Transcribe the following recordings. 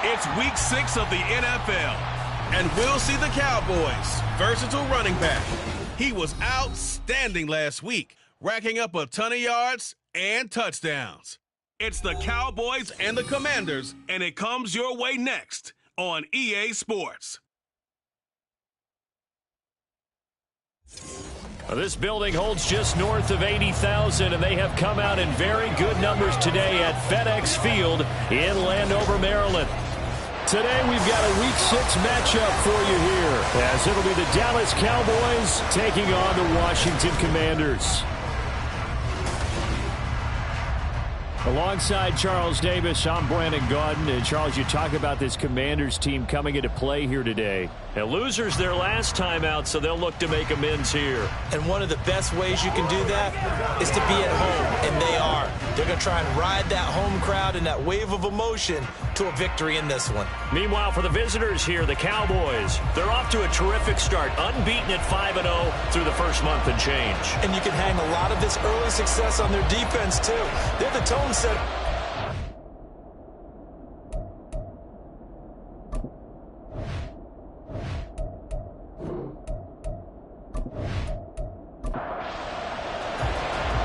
It's week 6 of the NFL, and we'll see the Cowboys' versatile running back. He was outstanding last week, racking up a ton of yards and touchdowns. It's the Cowboys and the Commanders, and it comes your way next on EA Sports. This building holds just north of 80,000, and they have come out in very good numbers today at FedEx Field in Landover, Maryland. Today we've got a Week 6 matchup for you here, as it'll be the Dallas Cowboys taking on the Washington Commanders. Alongside Charles Davis, I'm Brandon Gaudin. And Charles, you talk about this Commanders team coming into play here today. And losers their last time out, so they'll look to make amends here. And one of the best ways you can do that is to be at home, and they are. They're going to try and ride that home crowd and that wave of emotion to a victory in this one. Meanwhile, for the visitors here, the Cowboys, they're off to a terrific start, unbeaten at 5-0 through the first month and change. And you can hang a lot of this early success on their defense, too. They're the tone setter.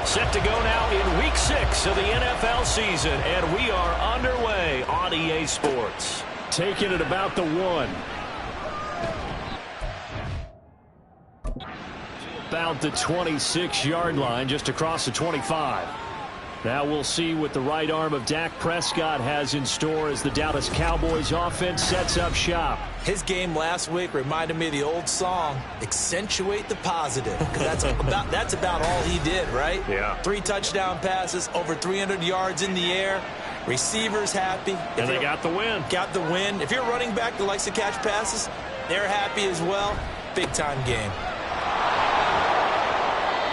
Set to go now in Week 6 of the NFL season, and we are underway on EA Sports. Taking it about the 1. About the 26-yard line, just across the 25. Now we'll see what the right arm of Dak Prescott has in store as the Dallas Cowboys offense sets up shop. His game last week reminded me of the old song, Accentuate the Positive. Because that's about all he did, right? Yeah. 3 touchdown passes, over 300 yards in the air. Receivers happy. And they got the win. Got the win. If you're a running back that likes to catch passes, they're happy as well. Big-time game.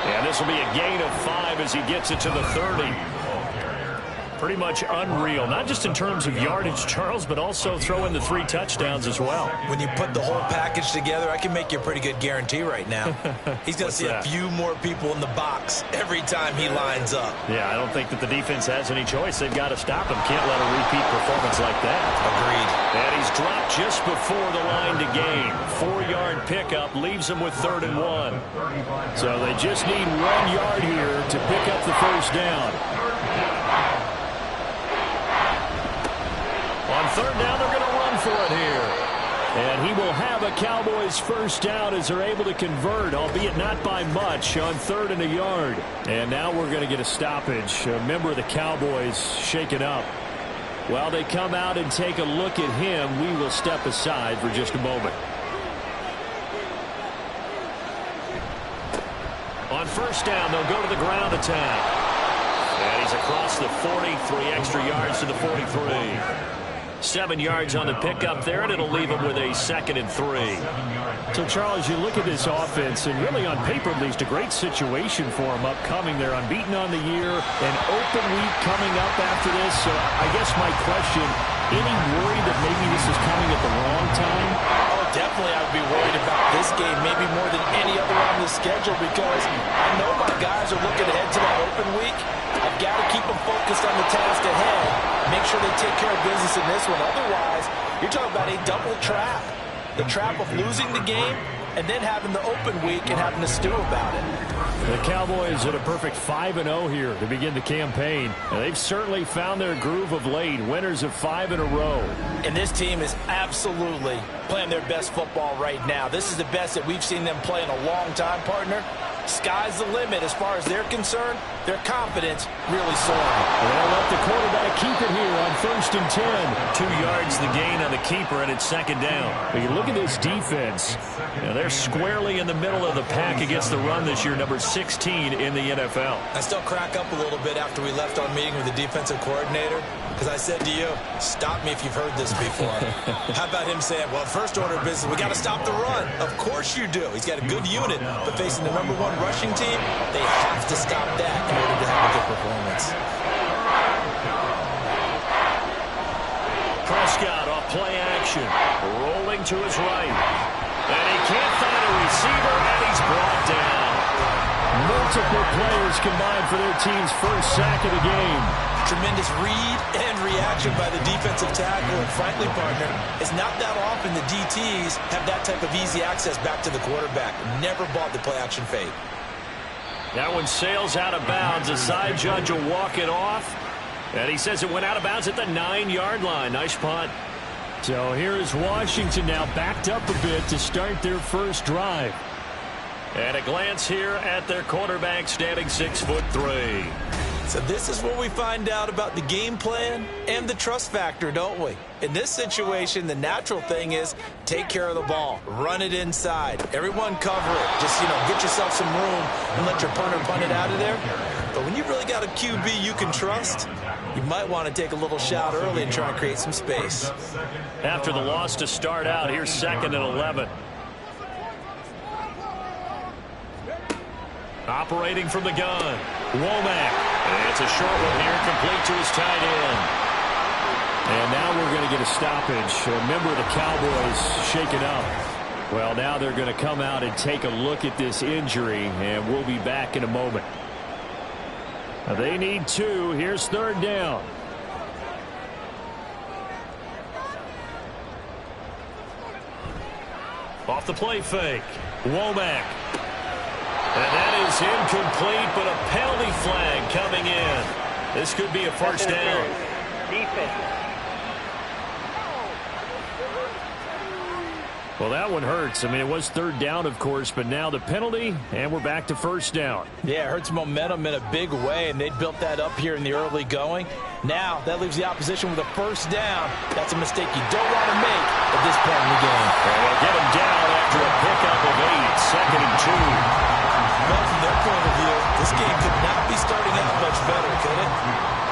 And this will be a gain of 5 as he gets it to the 30. Pretty much unreal, not just in terms of yardage, Charles, but also throw in the 3 touchdowns as well. When you put the whole package together, I can make you a pretty good guarantee right now. He's going to see a few more people in the box every time he lines up. Yeah, I don't think that the defense has any choice. They've got to stop him. Can't let a repeat performance like that. Agreed. And he's dropped just before the line to gain. 4-yard pickup leaves him with 3rd and 1. So they just need 1 yard here to pick up the first down. On 3rd down, they're going to run for it here. And he will have a Cowboys first down as they're able to convert, albeit not by much, on 3rd and a yard. And now we're going to get a stoppage. A member of the Cowboys shaken up. While they come out and take a look at him, we will step aside for just a moment. On 1st down, they'll go to the ground attack. And he's across the 40, 3 extra yards to the 43. 7 yards on the pickup there, and it'll leave him with a 2nd and 3. So, Charles, you look at this offense, and really on paper, at least a great situation for them upcoming. They're unbeaten on the year, an open week coming up after this. So I guess my question, any worry that maybe this is coming at the wrong time? Oh, definitely I would be worried about this game, maybe more than any other on the schedule, because I know my guys are looking ahead to that open week. I've got to keep them focused on the task ahead. Make sure they take care of business in this one. Otherwise, you're talking about a double trap. The trap of losing the game and then having the open week and having to stew about it. The Cowboys at a perfect 5-0 here to begin the campaign. And they've certainly found their groove of late, winners of 5 in a row. And this team is absolutely playing their best football right now. This is the best that we've seen them play in a long time, partner. Sky's the limit as far as they're concerned. Their confidence really soaring. They'll let the quarterback keep it here on 1st and 10. 2 yards the gain on the keeper, and it's second down. When you look at this defense, They're squarely in the middle of the pack against the run this year, number 16 in the NFL. I still crack up a little bit after we left our meeting with the defensive coordinator, because I said to you, stop me if you've heard this before. How about him saying, well, first order of business, we got to stop the run. Of course you do. He's got a good unit, but facing the #1 rushing team, they have to stop that in order to have a good performance. Prescott off play action, rolling to his right. And he can't find a receiver, and he's brought down. multiple players combined for their team's first sack of the game. Tremendous read and reaction by the defensive tackle. And frankly, partner, it's not that often the DTs have that type of easy access back to the quarterback. Never bought the play action fade. That one sails out of bounds. The side judge will walk it off. And he says it went out of bounds at the 9-yard line. Nice punt. So here is Washington now backed up a bit to start their first drive. And a glance here at their quarterback, standing 6'3". So this is where we find out about the game plan and the trust factor, don't we? In this situation, the natural thing is take care of the ball. Run it inside. Everyone cover it. Just, get yourself some room and let your punter punt it out of there. But when you really got a QB you can trust, you might want to take a little shot early and try and create some space. After the loss to start out, here's 2nd and 11. Operating from the gun, Womack. And it's a short one here, complete to his tight end. And now we're going to get a stoppage. A member of the Cowboys shaken up. Well, now they're going to come out and take a look at this injury, and we'll be back in a moment. They need 2. Here's 3rd down. Off the play fake, Womack. And that is incomplete, but a penalty flag coming in. This could be a first down. Defense. Well, that one hurts. I mean, it was 3rd down, of course, but now the penalty, and we're back to 1st down. Yeah, it hurts momentum in a big way, and they built that up here in the early going. Now, that leaves the opposition with a 1st down. That's a mistake you don't want to make at this point in the game. And we'll get him down after a pickup of 8, 2nd and 2. Well, from their point of view, this game could not be starting out much better, could it?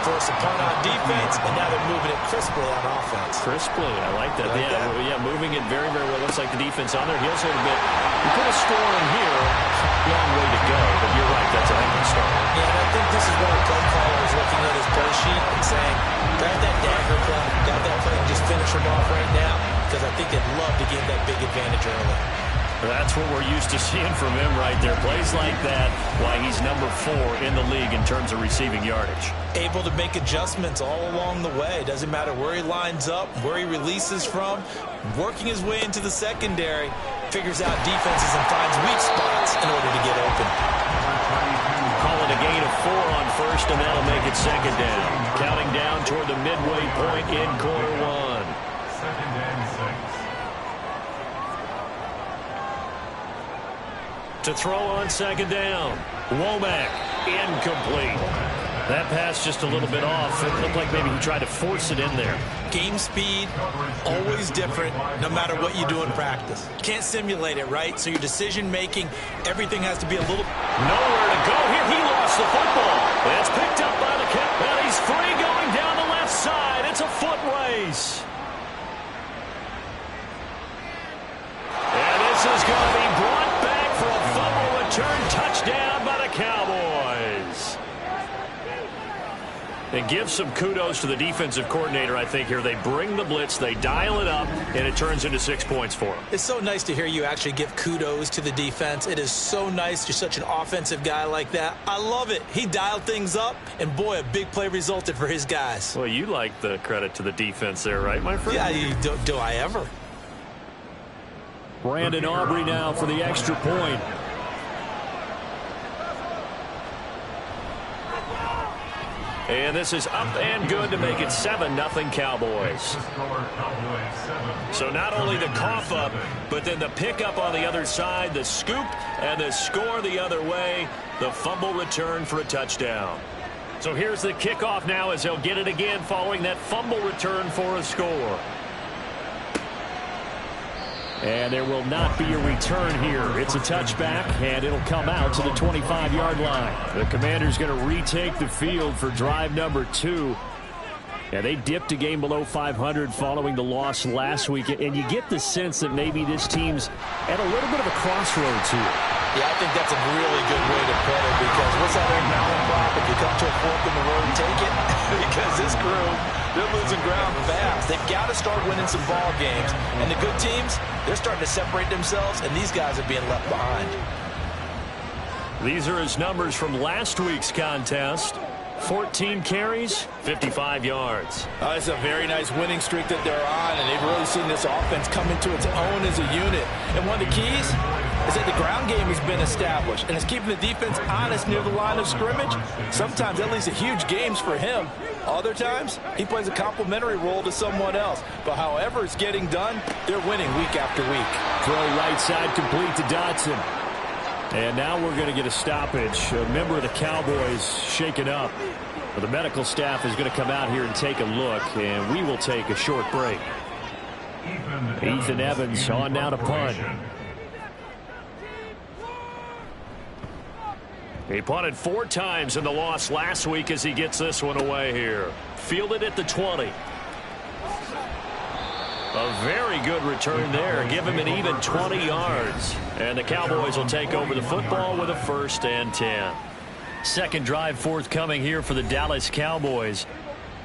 Force a punt on defense, and now they're moving it crisply on offense. Crisply, I like that. Like that? Yeah, moving it very, very well. Looks like the defense on their heels a little bit. You put a score in here, long way to go, but you're right, that's a heck of a start. Yeah, and I think this is where the play caller is looking at his play sheet and saying, grab that dagger play, grab that play, and just finish him off right now, because I think they'd love to gain that big advantage early. That's what we're used to seeing from him right there. Plays like that, why he's number 4 in the league in terms of receiving yardage. Able to make adjustments all along the way. Doesn't matter where he lines up, where he releases from. Working his way into the secondary, figures out defenses and finds weak spots in order to get open. Calling a gain of 4 on 1st, and that'll make it 2nd down. Counting down toward the midway point in quarter 1. 2nd and 6. To throw on 2nd down. Womack, incomplete. That pass just a little bit off. It looked like maybe he tried to force it in there. Game speed, always different, no matter what you do in practice. You can't simulate it, right? So your decision-making, everything has to be a little... Nowhere to go here. He lost the football. It's picked up by the kick, and he's free going down the left side. It's a foot race. And this is going to be brought back for a fumble return touchdown by the Cowboys. And give some kudos to the defensive coordinator, I think, here. They bring the blitz, they dial it up, and it turns into 6 points for them. It's so nice to hear you actually give kudos to the defense. It is so nice. You're such an offensive guy like that. I love it. He dialed things up, and boy, a big play resulted for his guys. Well, you like the credit to the defense there, right, my friend? Yeah, do I ever? Brandon Aubrey now for the extra point. And this is up and good to make it 7-0 Cowboys. So not only the cough up, but then the pickup on the other side, the scoop, and the score the other way, the fumble return for a touchdown. So here's the kickoff now as they'll get it again following that fumble return for a score. And there will not be a return here. It's a touchback, and it'll come out to the 25-yard line. The Commanders going to retake the field for drive number 2. Yeah, they dipped a game below 500 following the loss last week, and you get the sense that maybe this team's at a little bit of a crossroads here. Yeah, I think that's a really good way to put it, because what's that old mountain prop? If you come to a fork in the road, take it. Because this crew, they're losing ground fast. They've got to start winning some ball games. And the good teams, they're starting to separate themselves, and these guys are being left behind. These are his numbers from last week's contest. 14 carries, 55 yards. It's a very nice winning streak that they're on, and they've really seen this offense come into its own as a unit. And one of the keys is that the ground game has been established, and it's keeping the defense honest near the line of scrimmage. Sometimes that leads to huge games for him. Other times, he plays a complementary role to someone else. But however it's getting done, they're winning week after week. Throw right side complete to Dotson. And now we're going to get a stoppage. A member of the Cowboys shaken up. Well, the medical staff is going to come out here and take a look, and we will take a short break. Ethan Evans on now to punt. He punted 4 times in the loss last week as he gets this one away here. Fielded at the 20. A very good return there. Give him an even 20 yards. And the Cowboys will take over the football with a 1st and 10. Second drive forthcoming here for the Dallas Cowboys.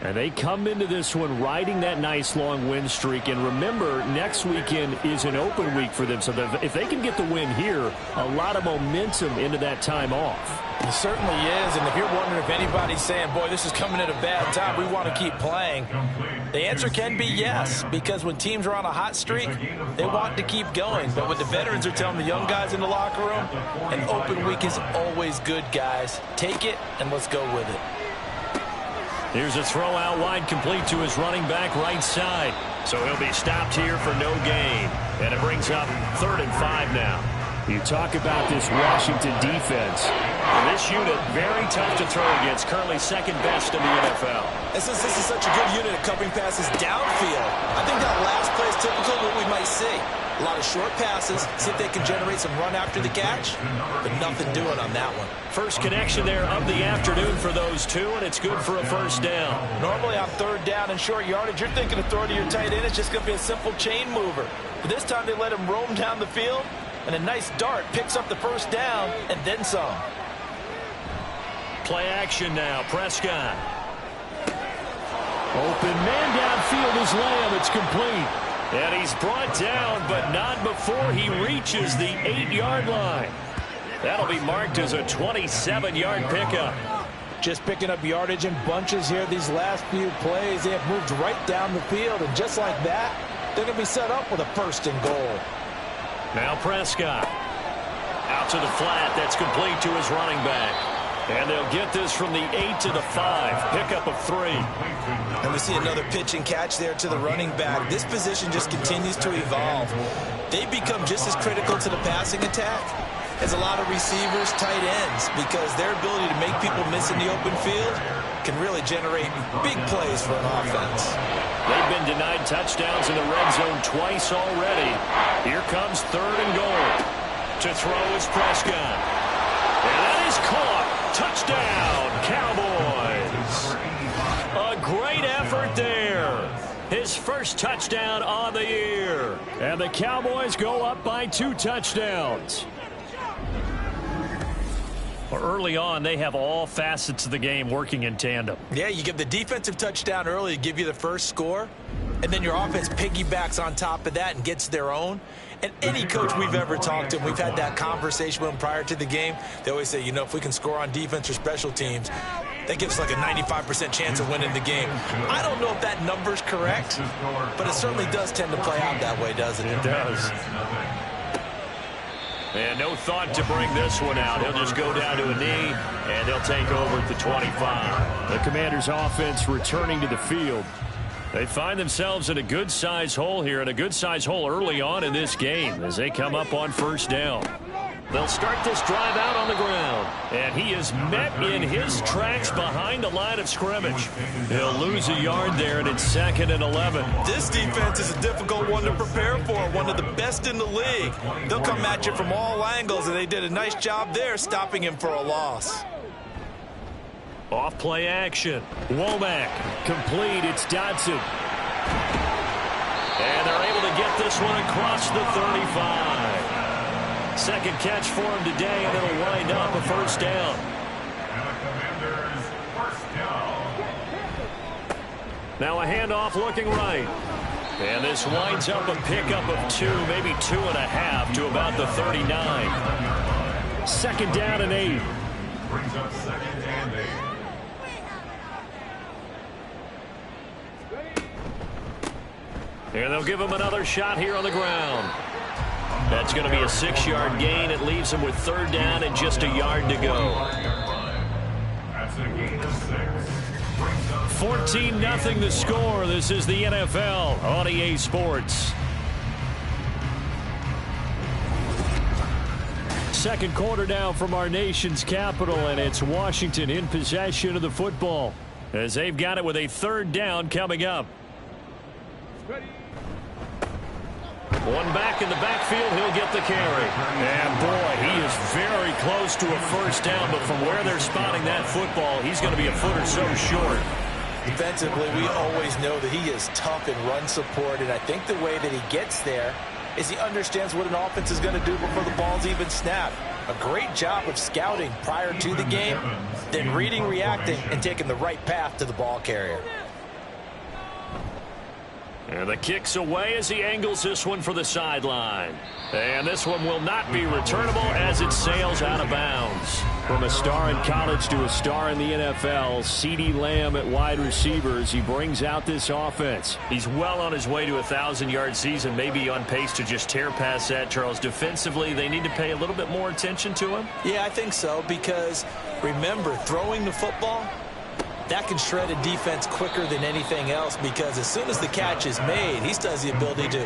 And they come into this one riding that nice long win streak. And remember, next weekend is an open week for them. So if they can get the win here, a lot of momentum into that time off. It certainly is. And if you're wondering if anybody's saying, boy, this is coming at a bad time, we want to keep playing, the answer can be yes. Because when teams are on a hot streak, they want to keep going. But what the veterans are telling the young guys in the locker room, an open week is always good, guys. Take it and let's go with it. Here's a throw out wide, complete to his running back right side. So he'll be stopped here for no gain. And it brings up 3rd and 5 now. You talk about this Washington defense. And this unit, very tough to throw against. Currently 2nd best in the NFL. And since this is such a good unit of covering passes downfield, I think that last play is typical of what we might see. A lot of short passes, see if they can generate some run after the catch, but nothing doing on that one. First connection there of the afternoon for those two, and it's good for a 1st down. Normally on 3rd down and short yardage, you're thinking of throwing to your tight end. It's just going to be a simple chain mover. But this time they let him roam down the field, and a nice dart picks up the 1st down and then some. Play action now, Prescott. Open man downfield is Lamb. It's complete. And he's brought down, but not before he reaches the 8-yard line. That'll be marked as a 27-yard pickup. Just picking up yardage in bunches here these last few plays. They have moved right down the field, and just like that, they're going to be set up with a 1st and goal. Now Prescott. Out to the flat. That's complete to his running back. And they'll get this from the 8 to the 5. Pickup of 3. And we see another pitch and catch there to the running back. This position just continues to evolve. They become just as critical to the passing attack as a lot of receivers, tight ends, because their ability to make people miss in the open field can really generate big plays for an offense. They've been denied touchdowns in the red zone twice already. Here comes 3rd and goal. To throw is Prescott. And that is caught. Touchdown, Cowboys. A great effort there. His 1st touchdown on the year. And the Cowboys go up by 2 touchdowns. Well, early on, they have all facets of the game working in tandem. Yeah, you give the defensive touchdown early to give you the 1st score, and then your offense piggybacks on top of that and gets their own. And any coach we've ever talked to, and we've had that conversation with them prior to the game, they always say, you know, if we can score on defense or special teams, that gives us like a 95% chance of winning the game. I don't know if that number's correct, but it certainly does tend to play out that way, doesn't it? It does. And no thought to bring this one out. He'll just go down to a knee, and they'll take over at the 25. The Commanders' offense returning to the field. They find themselves in a good-sized hole here, and a good-sized hole early on in this game as they come up on 1st down. They'll start this drive out on the ground. And he is met in his tracks behind the line of scrimmage. He'll lose a yard there, and it's 2nd and 11. This defense is a difficult one to prepare for, one of the best in the league. They'll come at you from all angles, and they did a nice job there stopping him for a loss. Off play action. Womack complete. It's Dodson. And they're able to get this one across the 35. Second catch for him today, and it'll wind up a first down. And the Commanders' first down. Now a handoff looking right. And this winds up a pickup of 2, maybe 2.5 to about the 39. 2nd down and 8. Brings up 2nd and 8. And they'll give him another shot here on the ground. That's going to be a 6-yard gain. It leaves him with 3rd down and just a yard to go. That's a gain of 6. 14-0 the score. This is the NFL on EA Sports. Second quarter now from our nation's capital, and it's Washington in possession of the football as they've got it with a 3rd down coming up. One back in the backfield, he'll get the carry. And boy, he is very close to a first down, but from where they're spotting that football, he's going to be a foot or so short. Defensively, we always know that he is tough in run support, and I think the way that he gets there is he understands what an offense is going to do before the ball's even snapped. A great job of scouting prior to the game, then reading, reacting, and taking the right path to the ball carrier. And the kick's away as he angles this one for the sideline. And this one will not be returnable as it sails out of bounds. From a star in college to a star in the NFL, CeeDee Lamb at wide receivers, he brings out this offense. He's well on his way to a 1,000-yard season, maybe on pace to just tear past that, Charles. Defensively, they need to pay a little bit more attention to him. Yeah, I think so, because remember, throwing the football, that can shred a defense quicker than anything else, because as soon as the catch is made, he still has the ability to,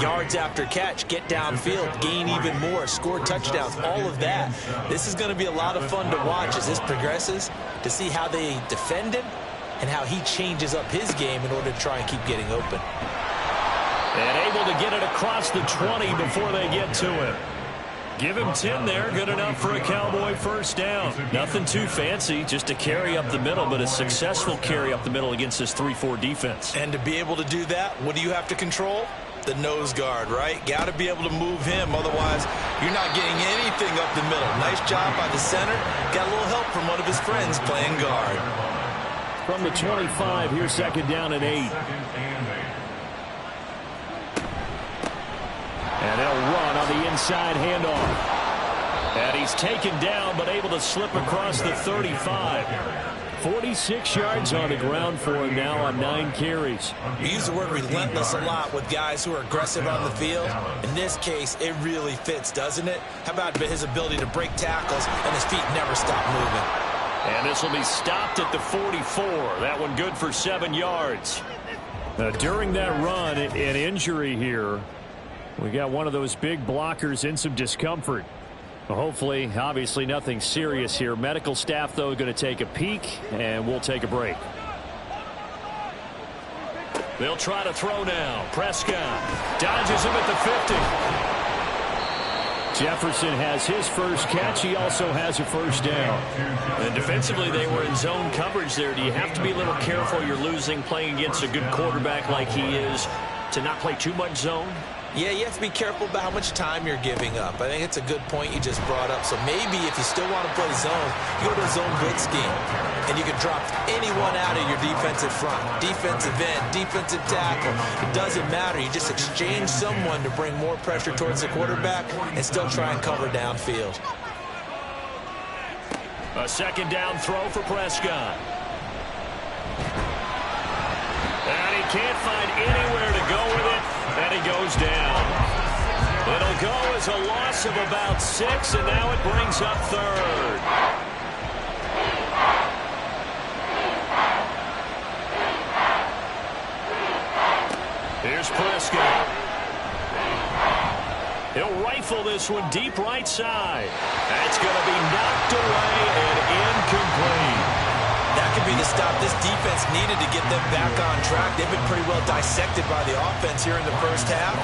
yards after catch, get downfield, gain even more, score touchdowns, all of that. This is going to be a lot of fun to watch as this progresses, to see how they defend him and how he changes up his game in order to try and keep getting open. And able to get it across the 20 before they get to him. Give him 10 there. Good enough for a Cowboy first down. Nothing too fancy, just a carry up the middle, but a successful carry up the middle against this 3-4 defense. And to be able to do that, what do you have to control? The nose guard, right? Got to be able to move him. Otherwise, you're not getting anything up the middle. Nice job by the center. Got a little help from one of his friends playing guard. From the 25, here's 2nd down and 8. And they'll run on the inside handoff. And he's taken down, but able to slip across the 35. 46 yards on the ground for him now on 9 carries. We use the word relentless a lot with guys who are aggressive on the field. In this case, it really fits, doesn't it? How about his ability to break tackles and his feet never stop moving? And this will be stopped at the 44. That one good for 7 yards. During that run, an injury here. We got one of those big blockers in some discomfort. Hopefully, obviously nothing serious here. Medical staff, though, going to take a peek, and we'll take a break. They'll try to throw now. Prescott dodges him at the 50. Jefferson has his first catch. He also has a first down. And defensively, they were in zone coverage there. Do you have to be a little careful? You're losing playing against a good quarterback like he is to not play too much zone? Yeah, you have to be careful about how much time you're giving up. I think it's a good point you just brought up. So maybe if you still want to play zone, you go to a zone blitz scheme. And you can drop anyone out of your defensive front. Defensive end, defensive tackle. It doesn't matter. You just exchange someone to bring more pressure towards the quarterback and still try and cover downfield. A 2nd down throw for Prescott. And he can't find anywhere to go with it. And he goes down. It'll go as a loss of about 6, and now it brings up 3rd. Here's Prescott. He'll rifle this one deep right side. That's going to be knocked away and incomplete. That could be the stop this defense needed to get them back on track. They've been pretty well dissected by the offense here in the first half.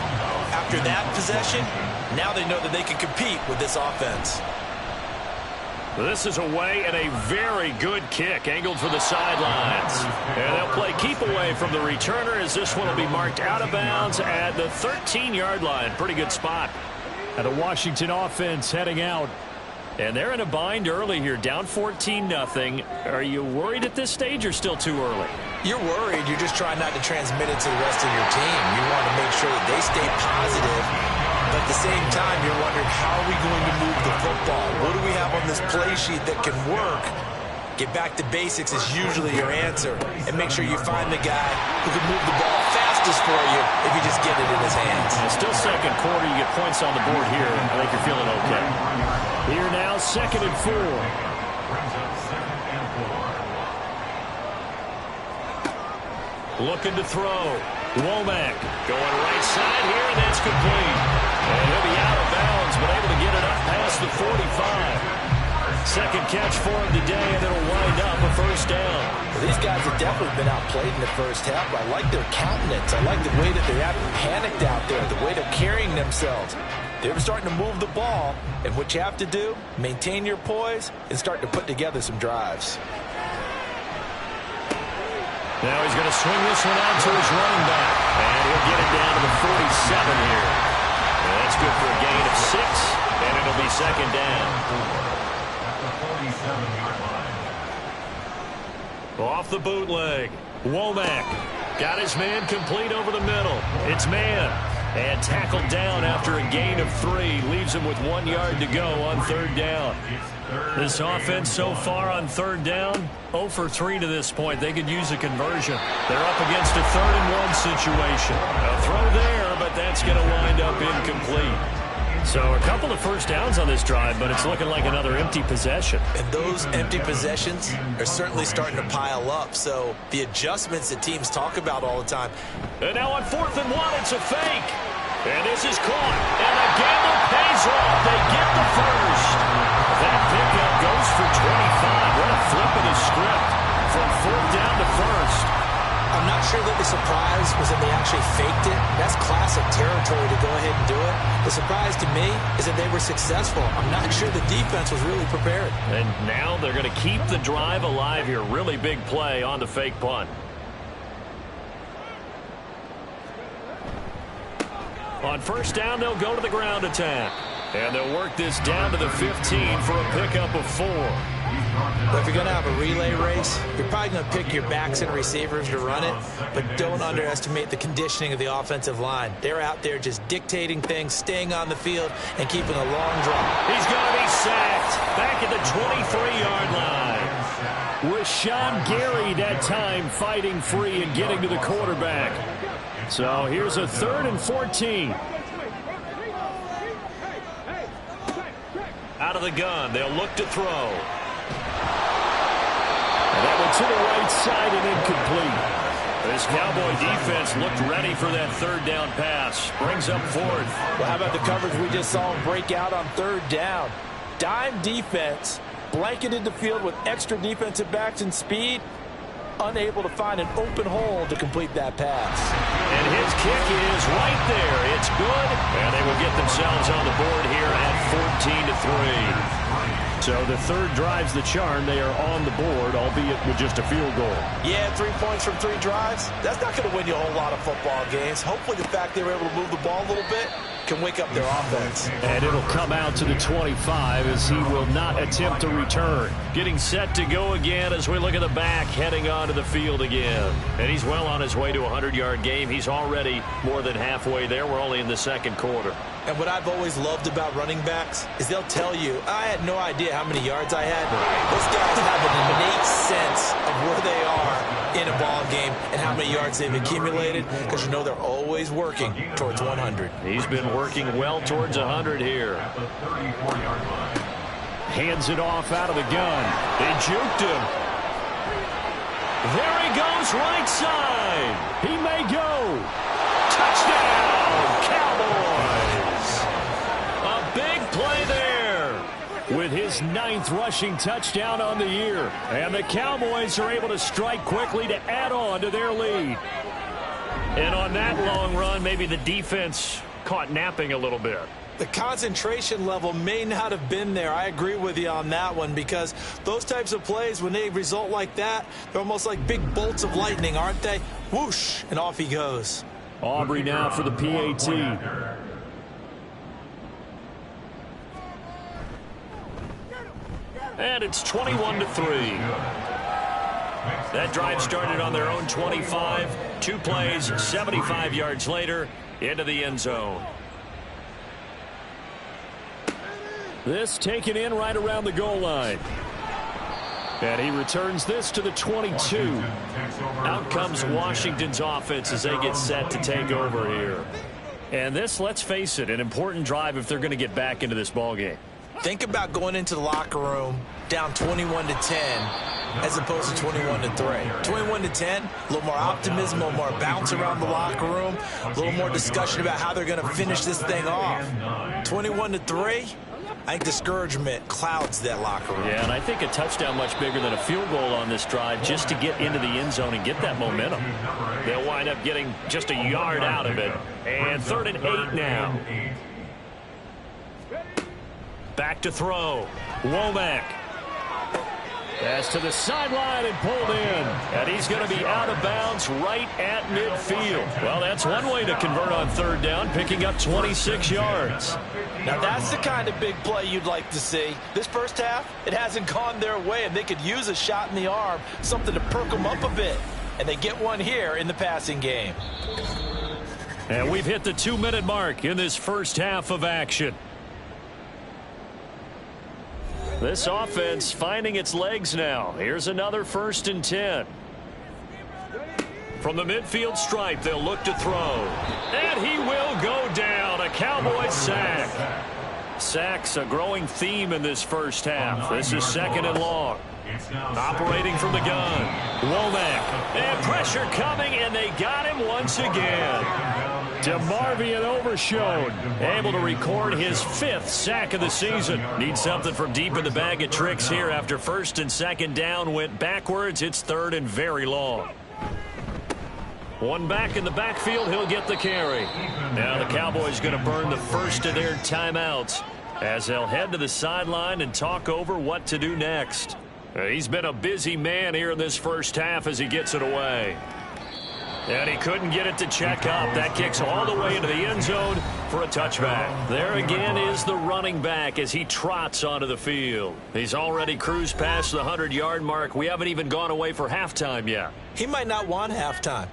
After that possession, now they know that they can compete with this offense. This is away and a very good kick angled for the sidelines. And they'll play keep away from the returner as this one will be marked out of bounds at the 13-yard line. Pretty good spot. And the Washington offense heading out. And they're in a bind early here, down 14-0. Are you worried at this stage or still too early? You're worried. You're just trying not to transmit it to the rest of your team. You want to make sure that they stay positive. But at the same time, you're wondering, how are we going to move the football? What do we have on this play sheet that can work? Get back to basics is usually your answer. And make sure you find the guy who can move the ball fastest for you if you just get it in his hands. And still second quarter, you get points on the board here. I think you're feeling okay. Here now, 2nd and 4. Looking to throw. Womack going right side here, and that's complete. And he'll be out of bounds, but able to get it up past the 45. Second catch for him today, and it'll wind up a first down. Well, these guys have definitely been outplayed in the first half. I like their countenance. I like the way that they're acting panicked out there, the way they're carrying themselves. They're starting to move the ball, and what you have to do, maintain your poise and start to put together some drives. Now he's going to swing this one out to his running back, and he'll get it down to the 47 here. And that's good for a gain of 6, and it'll be second down. Off the bootleg, Womack got his man complete over the middle. It's man. And tackled down after a gain of 3. Leaves him with 1 yard to go on 3rd down. This offense so far on 3rd down, 0 for 3 to this point. They could use a conversion. They're up against a 3rd and 1 situation. A throw there, but that's going to wind up incomplete. So a couple of first downs on this drive, but it's looking like another empty possession. And those empty possessions are certainly starting to pile up. So the adjustments that teams talk about all the time. And now on 4th and 1, it's a fake. And this is caught. And the gamble pays off. They get the first. That pickup goes for 25. What a flip of the script from 4th down to 1st. I'm not sure that the surprise was that they actually faked it. That's classic territory to go ahead and do it. The surprise to me is that they were successful. I'm not sure the defense was really prepared. And now they're going to keep the drive alive here. Really big play on the fake punt. On 1st down, they'll go to the ground attack. And they'll work this down to the 15 for a pickup of 4. But if you're going to have a relay race, you're probably going to pick your backs and receivers to run it, but don't underestimate the conditioning of the offensive line. They're out there just dictating things, staying on the field, and keeping a long drive. He's going to be sacked back at the 23-yard line. With Sean Gary that time fighting free and getting to the quarterback. So here's a 3rd and 14. Out of the gun, they'll look to throw. And that one to the right side and incomplete. This Cowboy defense looked ready for that 3rd down pass. Brings up 4th. Well, how about the coverage we just saw him break out on 3rd down? Dime defense, blanketed the field with extra defensive backs and speed, unable to find an open hole to complete that pass. And his kick is right there. It's good, and they will get themselves on the board here at 14-3. So the 3rd drive's the charm. They are on the board, albeit with just a field goal. Yeah, 3 points from 3 drives. That's not going to win you a whole lot of football games. Hopefully the fact they were able to move the ball a little bit can wake up their offense. And it'll come out to the 25 as he will not attempt to return. Getting set to go again as we look at the back, heading onto the field again. And he's well on his way to a 100-yard game. He's already more than halfway there. We're only in the 2nd quarter. And what I've always loved about running backs is they'll tell you, I had no idea how many yards I had. Those guys have an innate sense of where they are in a ball game and how many yards they've accumulated, because you know they're always working towards 100. He's been working well towards 100 here. Hands it off out of the gun. They juked him. There he goes, right side. He may go. Touchdown, Cowboys. his 9th rushing touchdown on the year. And the Cowboys are able to strike quickly to add on to their lead. And on that long run, maybe the defense caught napping a little bit. The concentration level may not have been there. I agree with you on that one, because those types of plays, when they result like that, they're almost like big bolts of lightning, aren't they? Whoosh, and off he goes. Aubrey now for the PAT. And it's 21-3. That drive started on their own 25. 2 plays, 75 yards later, into the end zone. This taken in right around the goal line. And he returns this to the 22. Out comes Washington's offense as they get set to take over here. And this, let's face it, an important drive if they're going to get back into this ballgame. Think about going into the locker room down 21-10 as opposed to 21-3. 21-10, a little more optimism, a little more bounce around the locker room, a little more discussion about how they're going to finish this thing off. 21-3, I think discouragement clouds that locker room. Yeah, and I think a touchdown much bigger than a field goal on this drive just to get into the end zone and get that momentum. They'll wind up getting just a yard out of it. And 3rd and 8 now. Back to throw. Womack. Pass to the sideline and pulled in. And he's going to be out of bounds right at midfield. Well, that's one way to convert on 3rd down, picking up 26 yards. Now, that's the kind of big play you'd like to see. This first half, it hasn't gone their way, and they could use a shot in the arm, something to perk them up a bit. And they get one here in the passing game. And we've hit the 2-minute mark in this first half of action. This offense finding its legs now. Here's another 1st and 10. From the midfield stripe, they'll look to throw. And he will go down. A Cowboys sack. Sacks a growing theme in this first half. This is 2nd and long. Operating from the gun. Womack. And pressure coming, and they got him once again. DeMarvion Overshown, able to record his 5th sack of the season. Need something from deep in the bag of tricks here after 1st and 2nd down went backwards. It's 3rd and very long. One back in the backfield, he'll get the carry. Now the Cowboys going to burn the first of their timeouts as they'll head to the sideline and talk over what to do next. He's been a busy man here in this first half as he gets it away. And he couldn't get it to check up. That kicks all the way into the end zone for a touchback. There again is the running back as he trots onto the field. He's already cruised past the 100-yard mark. We haven't even gone away for halftime yet. He might not want halftime.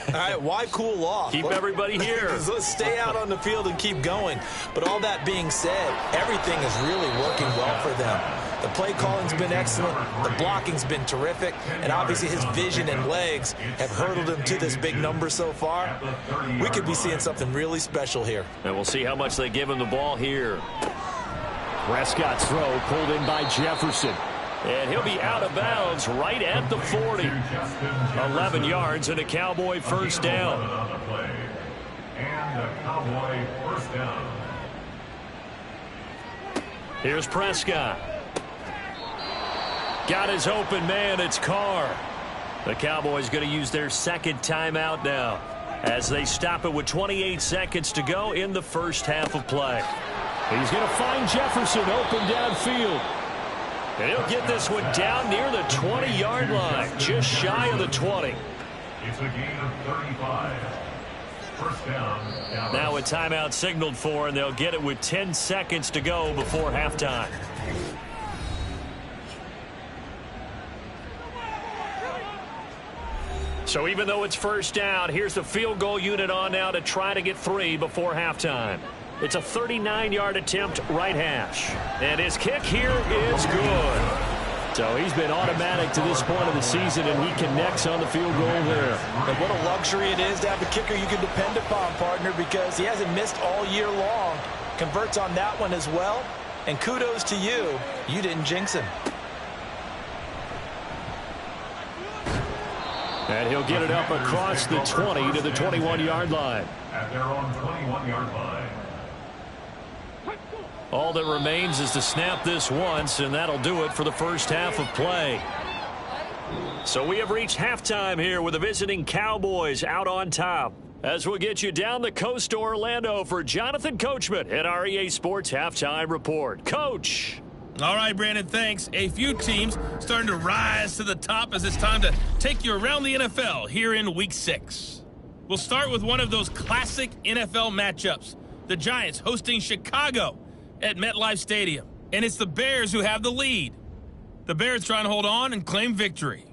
All right, why cool off? Keep everybody here. Let's stay out on the field and keep going. But all that being said, everything is really working well for them. The play calling's been excellent. The blocking's been terrific. And obviously his vision and legs have hurdled him to this big number so far. We could be seeing something really special here. And we'll see how much they give him the ball here. Prescott's throw pulled in by Jefferson. And he'll be out of bounds right at the 40. 11 yards and a Cowboy first down. And a Cowboy first down. Here's Prescott. Got his open man. It's Carr. The Cowboys going to use their 2nd timeout now as they stop it with 28 seconds to go in the first half of play. He's going to find Jefferson open downfield. And he'll get this one down near the 20-yard line, just shy of the 20. It's a gain of 35. First down. Now a timeout signaled for, and they'll get it with 10 seconds to go before halftime. So even though it's first down, here's the field goal unit on now to try to get 3 before halftime. It's a 39-yard attempt, right hash. And his kick here is good. So he's been automatic to this point of the season, and he connects on the field goal there. And what a luxury it is to have a kicker you can depend upon, partner, because he hasn't missed all year long. Converts on that one as well. And kudos to you. You didn't jinx him. And he'll get it up across the 20 to the 21-yard line. At their own 21-yard line. All that remains is to snap this once, and that'll do it for the first half of play. So we have reached halftime here with the visiting Cowboys out on top. As we'll get you down the coast to Orlando for Jonathan Coachman at our EA Sports Halftime Report. Coach. All right, Brandon, thanks. A few teams starting to rise to the top as it's time to take you around the NFL here in Week 6. We'll start with one of those classic NFL matchups. The Giants hosting Chicago at MetLife Stadium. And it's the Bears who have the lead. The Bears trying to hold on and claim victory.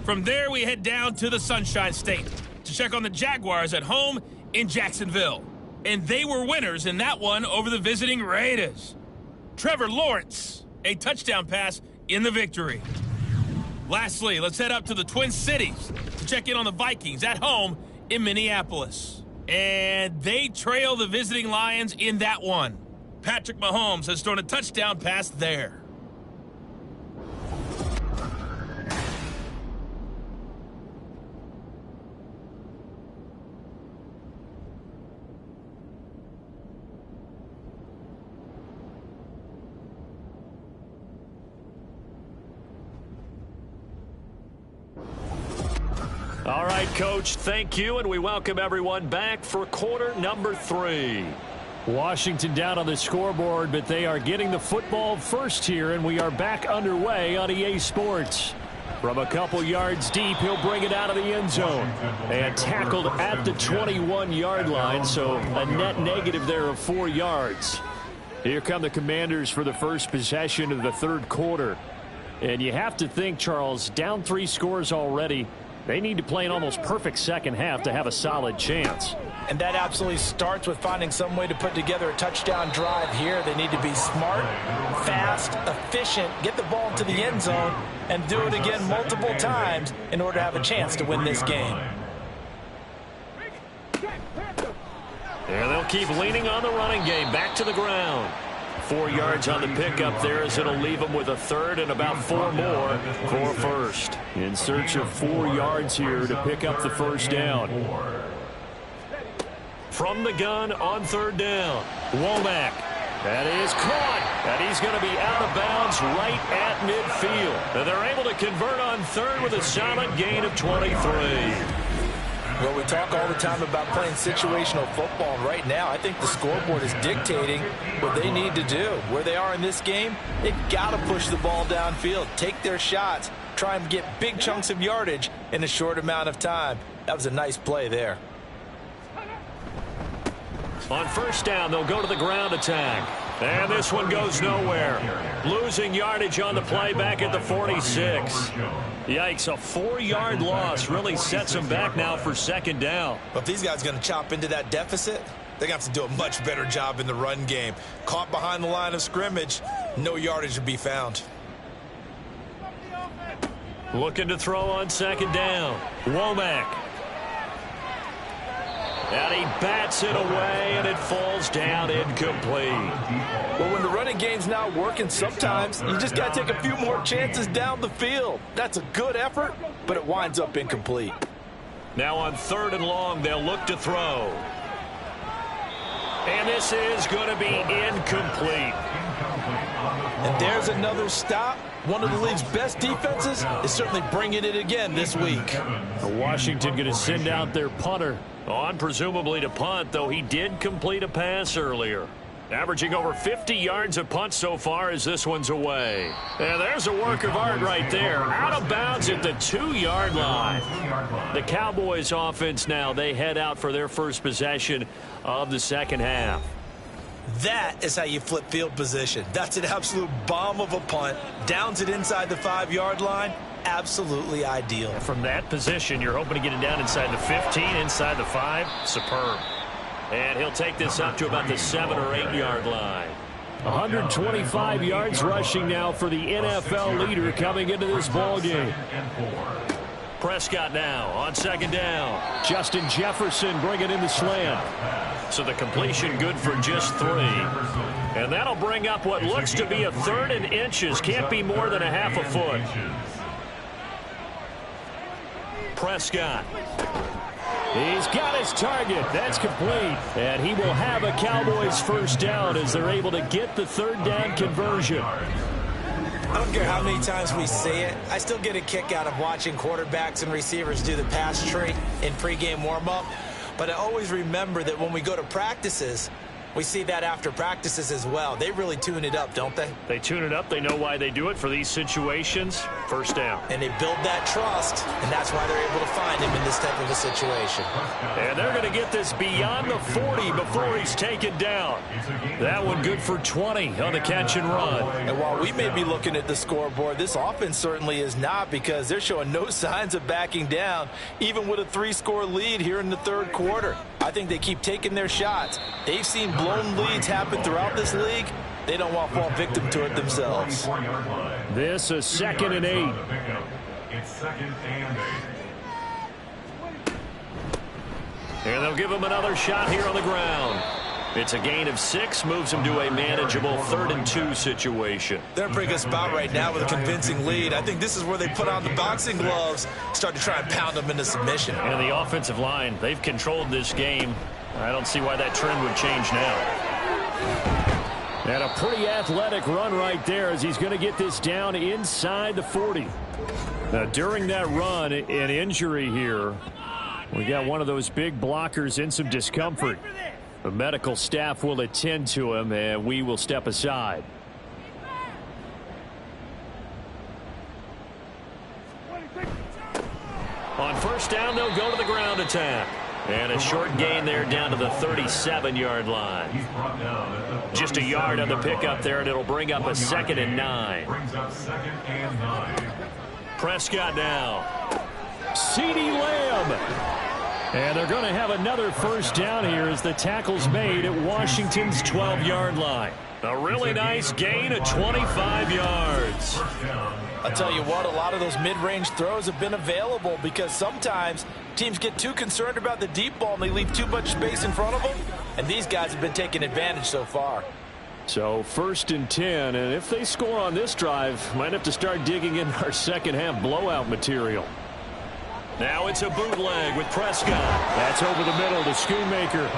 From there, we head down to the Sunshine State to check on the Jaguars at home in Jacksonville. And they were winners in that one over the visiting Raiders. Trevor Lawrence, a touchdown pass in the victory. Lastly, let's head up to the Twin Cities to check in on the Vikings at home in Minneapolis. And they trail the visiting Lions in that one. Patrick Mahomes has thrown a touchdown pass there. All right, Coach, thank you, and we welcome everyone back for quarter number 3. Washington down on the scoreboard, but they are getting the football first here, and we are back underway on EA Sports. From a couple yards deep, he'll bring it out of the end zone. And tackled at the 21-yard line, so a net negative there of 4 yards. Here come the Commanders for the first possession of the third quarter. And you have to think, Charles, down 3 scores already. They need to play an almost perfect second half to have a solid chance. And that absolutely starts with finding some way to put together a touchdown drive here. They need to be smart, fast, efficient, get the ball into the end zone, and do it again multiple times in order to have a chance to win this game. And they'll keep leaning on the running game. Back to the ground. 4 yards on the pickup there as it'll leave them with a third and about 4 more for first. In search of 4 yards here to pick up the first down. From the gun on third down. Womack. That is caught. And he's going to be out of bounds right at midfield. And they're able to convert on third with a solid gain of 23. Well, we talk all the time about playing situational football, and right now I think the scoreboard is dictating what they need to do. Where they are in this game, they've got to push the ball downfield, take their shots, try and get big chunks of yardage in a short amount of time. That was a nice play there. On first down, they'll go to the ground attack. And this one goes nowhere. Losing yardage on the play back at the 46. Yikes, a 4-yard loss really sets them back now for second down. But if these guys are going to chop into that deficit, they're going to have to do a much better job in the run game. Caught behind the line of scrimmage, no yardage to be found. Looking to throw on second down. Womack. And he bats it away, and it falls down incomplete. Well, when the running game's not working, sometimes you just got to take a few more chances down the field. That's a good effort, but it winds up incomplete. Now on third and long, they'll look to throw. And this is going to be incomplete. And there's another stop. One of the league's best defenses is certainly bringing it again this week. Washington going to send out their punter. On presumably to punt, though he did complete a pass earlier. Averaging over 50 yards a punt so far as this one's away. And there's a work of art right there. Out of bounds at the 2-yard line. The Cowboys offense now, they head out for their first possession of the second half. That is how you flip field position. That's an absolute bomb of a punt. Downs it inside the 5-yard line. Absolutely ideal. From that position, you're hoping to get it down inside the 15, inside the 5. Superb. And he'll take this up to about the 7 or 8-yard line. 125 yards rushing now for the NFL leader coming into this ballgame. Prescott now on second down. Justin Jefferson bringing in the slant. So the completion good for just 3. And that'll bring up what looks to be a third and inches. Can't be more than a half a foot. Prescott. He's got his target. That's complete. And he will have a Cowboys first down as they're able to get the third down conversion. I don't care how many times we see it. I still get a kick out of watching quarterbacks and receivers do the pass tree in pregame warm-up. But I always remember that when we go to practices, we see that after practices as well. They really tune it up, don't they? They tune it up. They know why they do it for these situations. First down. And they build that trust, and that's why they're able to find him in this type of a situation. And they're going to get this beyond the 40 before he's taken down. That one good for 20 on the catch and run. And while we may be looking at the scoreboard, this offense certainly is not, because they're showing no signs of backing down, even with a 3-score lead here in the third quarter. I think they keep taking their shots. They've seen blown leads happen throughout this league. They don't want to fall victim to it themselves. This is 2nd and 8. It's 2nd and 8. And they'll give him another shot here on the ground. It's a gain of 6, moves him to a manageable 3rd and 2 situation. They're in a pretty good spot right now with a convincing lead. I think this is where they put on the boxing gloves, start to try and pound them into submission. And the offensive line, they've controlled this game. I don't see why that trend would change now. And a pretty athletic run right there as he's going to get this down inside the 40. Now, during that run, an injury here. We got one of those big blockers in some discomfort. The medical staff will attend to him, and we will step aside. On first down, they'll go to the ground attack. And a short gain there down to the 37-yard line. Just a yard on the pickup there, and it'll bring up a 2nd and 9. Prescott now. CeeDee Lamb. And they're going to have another first down here as the tackle's made at Washington's 12-yard line. A really nice gain of 25 yards. I'll tell you what, a lot of those mid-range throws have been available, because sometimes teams get too concerned about the deep ball and they leave too much space in front of them. And these guys have been taking advantage so far. So 1st and 10, and if they score on this drive, might have to start digging in our second-half blowout material. Now it's a bootleg with Prescott. That's over the middle to Schoonmaker.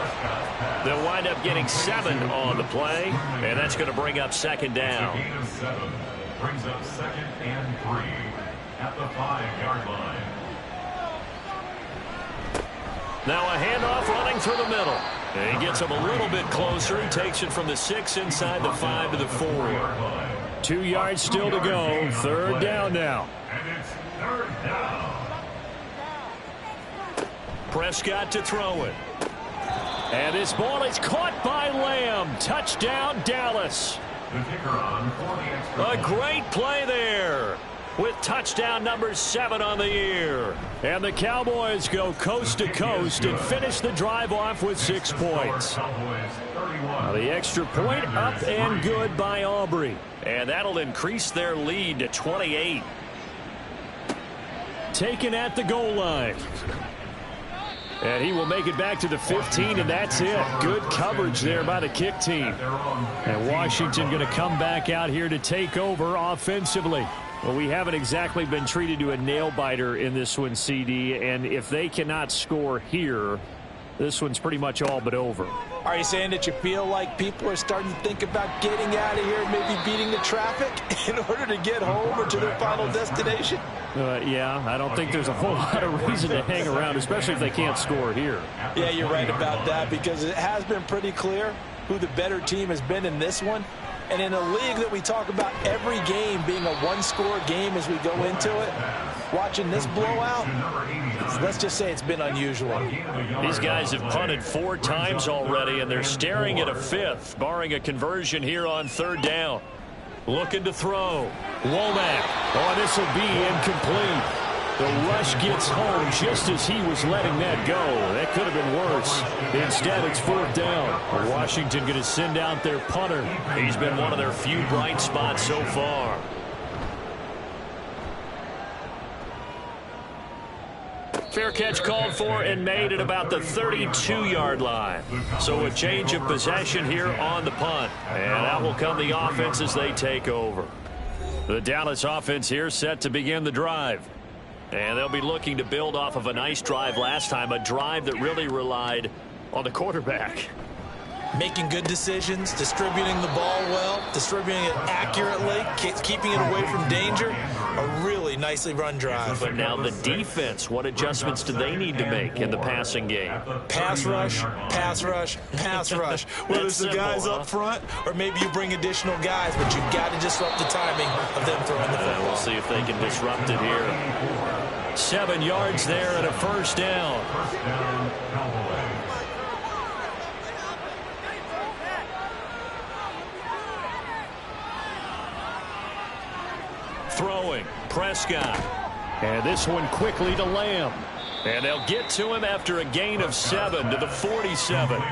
They'll wind up getting 7 on the play, and that's going to bring up 2nd down. Gain of 7 brings up 2nd and 3 at the 5-yard line. Now a handoff running through the middle. And he gets him a little bit closer. He takes it from the 6 inside the 5 to the 4. 2 yards still to go. 3rd down now. And it's 3rd down. Prescott to throw it. And this ball is caught by Lamb. Touchdown, Dallas. The kicker on for the extra A great play there with touchdown number 7 on the year. And the Cowboys go coast to coast and finish the drive off with 6 points. Now the extra point up and good by Aubrey. And that'll increase their lead to 28. Taken at the goal line. And he will make it back to the 15, and that's it. Good coverage there by the kick team. And Washington going to come back out here to take over offensively. Well, we haven't exactly been treated to a nail-biter in this one, CD, and if they cannot score here, this one's pretty much all but over. Are you saying that you feel like people are starting to think about getting out of here, maybe beating the traffic in order to get home or to their final destination? Yeah, I don't think there's a whole lot of reason to hang around, especially if they can't score here. Yeah, you're right about that, because it has been pretty clear who the better team has been in this one. And in a league that we talk about every game being a one-score game as we go into it, watching this blowout, let's just say it's been unusual. These guys have punted 4 times already, and they're staring at a 5th, barring a conversion here on 3rd down. Looking to throw. Womack. Oh, this will be incomplete. The rush gets home just as he was letting that go. That could have been worse. Instead, it's 4th down. Washington going to send out their punter. He's been one of their few bright spots so far. Fair catch called for and made at about the 32-yard line. So a change of possession here on the punt. And out will come the offense as they take over. The Dallas offense here set to begin the drive. And they'll be looking to build off of a nice drive last time, a drive that really relied on the quarterback. Making good decisions, distributing the ball well, distributing it accurately, keeping it away from danger. A really nicely run drive. But now the defense, what adjustments do they need to make in the passing game? Pass rush, pass rush, pass rush. Whether it's the guys up front or maybe you bring additional guys, but you've got to disrupt the timing of them throwing the football. We'll see if they can disrupt it here. 7 yards there and a first down. Throwing, Prescott. And this one quickly to Lamb. And they'll get to him after a gain of 7 to the 47.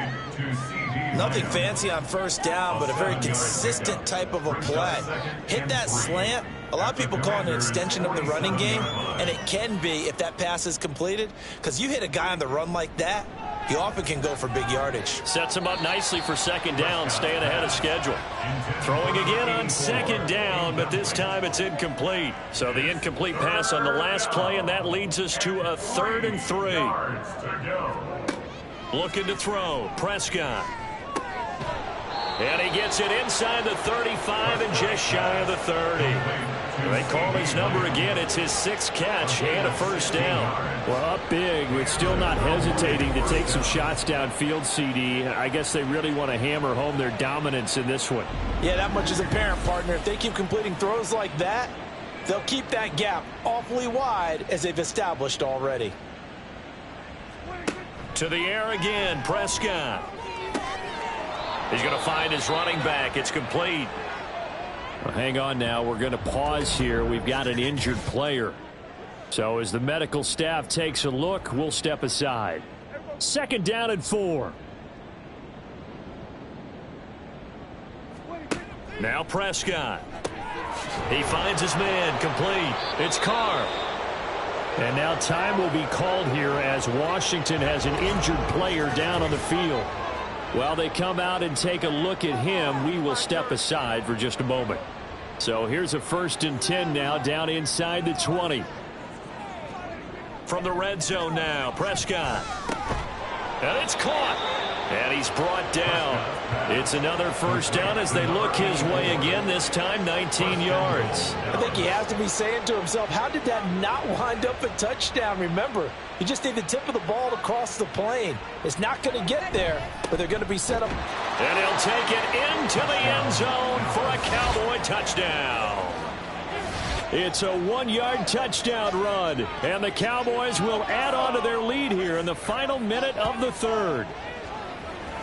Nothing fancy on first down, but a very consistent type of a play. Hit that slant. A lot of people call it an extension of the running game, and it can be if that pass is completed, because you hit a guy on the run like that, he often can go for big yardage. Sets him up nicely for second down, staying ahead of schedule. Throwing again on second down, but this time it's incomplete. So the incomplete pass on the last play, and that leads us to a 3rd and 3. Looking to throw, Prescott. And he gets it inside the 35 and just shy of the 30. They call his number again. It's his 6th catch and a first down. Well, up big, but still not hesitating to take some shots downfield, CD. I guess they really want to hammer home their dominance in this one. Yeah, that much is apparent, partner. If they keep completing throws like that, they'll keep that gap awfully wide as they've established already. To the air again, Prescott. He's going to find his running back. It's complete. Well, hang on now. We're going to pause here. We've got an injured player. So as the medical staff takes a look, we'll step aside. 2nd down and 4. Now Prescott. He finds his man. Complete. It's Carr. And now time will be called here as Washington has an injured player down on the field. While they come out and take a look at him, we will step aside for just a moment. So here's a 1st and 10 now, down inside the 20. From the red zone now, Prescott. And it's caught. And he's brought down. It's another first down as they look his way again, this time 19 yards. I think he has to be saying to himself, how did that not wind up a touchdown? Remember, he just need the tip of the ball to cross the plane. It's not going to get there, but they're going to be set up. And he'll take it into the end zone for a Cowboy touchdown. It's a 1-yard touchdown run, and the Cowboys will add on to their lead here in the final minute of the 3rd.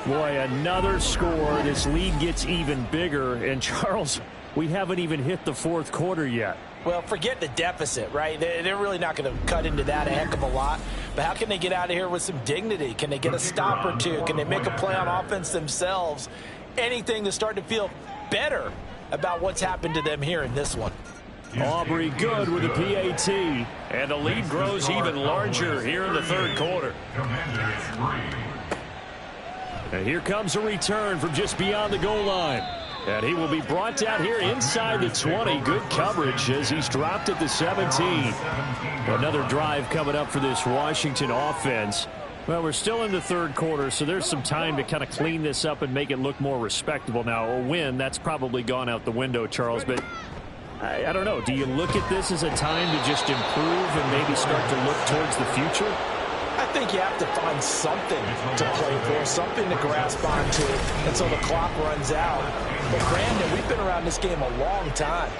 Boy, another score. This lead gets even bigger. And, Charles, we haven't even hit the 4th quarter yet. Well, forget the deficit, right? They're really not going to cut into that a heck of a lot. But how can they get out of here with some dignity? Can they get a stop or two? Can they make a play on offense themselves? Anything to start to feel better about what's happened to them here in this one. Aubrey good with a PAT. And the lead grows even larger here in the 3rd quarter. And here comes a return from just beyond the goal line. And he will be brought down here inside the 20. Good coverage as he's dropped at the 17. Another drive coming up for this Washington offense. Well, we're still in the 3rd quarter, so there's some time to kind of clean this up and make it look more respectable. Now, a win, that's probably gone out the window, Charles, but I don't know. Do you look at this as a time to just improve and maybe start to look towards the future? I think you have to find something to play for, something to grasp onto until the clock runs out. But Brandon, we've been around this game a long time.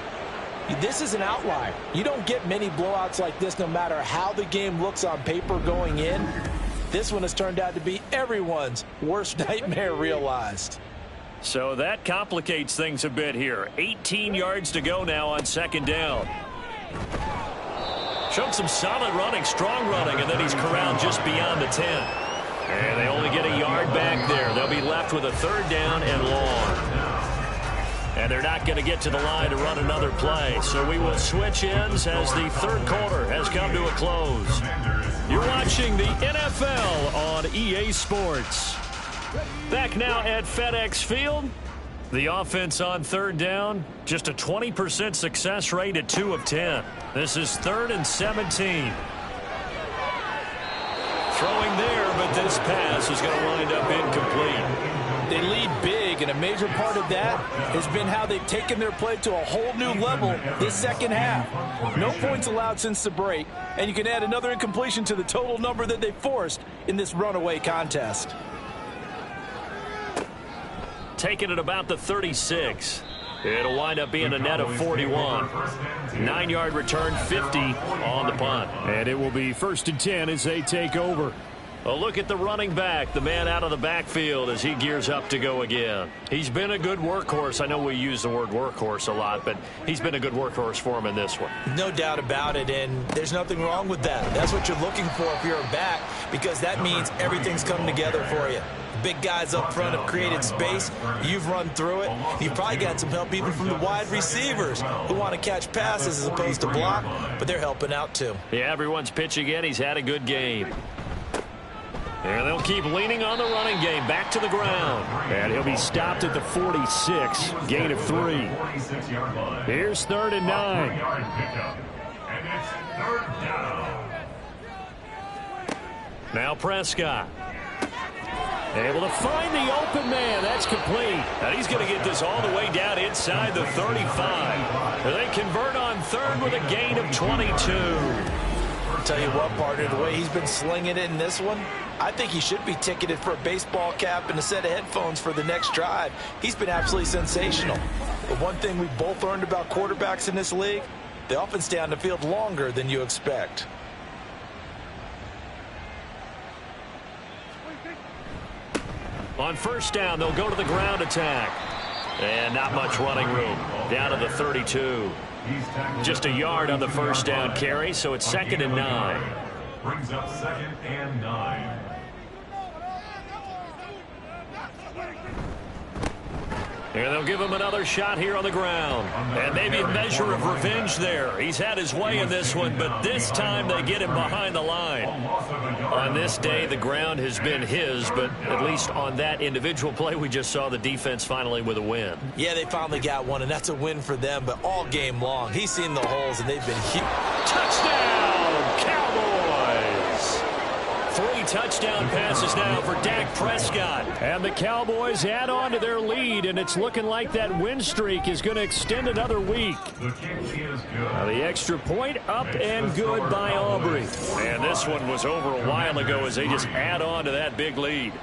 This is an outlier. You don't get many blowouts like this no matter how the game looks on paper going in. This one has turned out to be everyone's worst nightmare realized. So that complicates things a bit here. 18 yards to go now on 2nd down. Showed some solid running, strong running, and then he's corralled just beyond the 10. And they only get a yard back there. They'll be left with a 3rd down and long. And they're not going to get to the line to run another play. So we will switch ends as the 3rd quarter has come to a close. You're watching the NFL on EA Sports. Back now at FedEx Field. The offense on third down, just a 20% success rate at 2 of 10. This is 3rd and 17. Throwing there, but this pass is going to wind up incomplete. They lead big, and a major part of that has been how they've taken their play to a whole new level this second half. No points allowed since the break, and you can add another incompletion to the total number that they forced in this runaway contest. Taking it about the 36. It'll wind up being a net of 41. 9-yard return, 50 on the punt. And it will be 1st and 10 as they take over. A look at the running back, the man out of the backfield as he gears up to go again. He's been a good workhorse. I know we use the word workhorse a lot, but he's been a good workhorse for him in this one. No doubt about it, and there's nothing wrong with that. That's what you're looking for if you're a back, because that means everything's coming together for you. Big guys up front have created space. You've run through it. You've probably got some help even from the wide receivers who want to catch passes as opposed to block, but they're helping out too. Yeah, everyone's pitching in. He's had a good game. And they'll keep leaning on the running game. Back to the ground. And he'll be stopped at the 46. Gain of 3. Here's 3rd and 9. And it's 3rd down. Now Prescott. Able to find the open man. That's complete. And he's going to get this all the way down inside the 35. And they convert on 3rd with a gain of 22. I'll tell you what, partner, the way he's been slinging it in this one, I think he should be ticketed for a baseball cap and a set of headphones for the next drive. He's been absolutely sensational. But one thing we've both learned about quarterbacks in this league, they often stay on the field longer than you expect. On 1st down, they'll go to the ground attack. And not much running room. Down to the 32. Just a yard on the 1st down carry, so it's 2nd and 9. Brings up 2nd and 9. And they'll give him another shot here on the ground. And maybe a measure of revenge there. He's had his way in this one, but this time they get him behind the line. On this day, the ground has been his, but at least on that individual play, we just saw the defense finally with a win. Yeah, they finally got one, and that's a win for them, but all game long, he's seen the holes, and they've been huge. Touchdown, Cowboys! 3 touchdown passes now for Dak Prescott. And the Cowboys add on to their lead, and it's looking like that win streak is going to extend another week. The kick is good. Now the extra point up and good by Aubrey. And this one was over a while ago as they just add on to that big lead.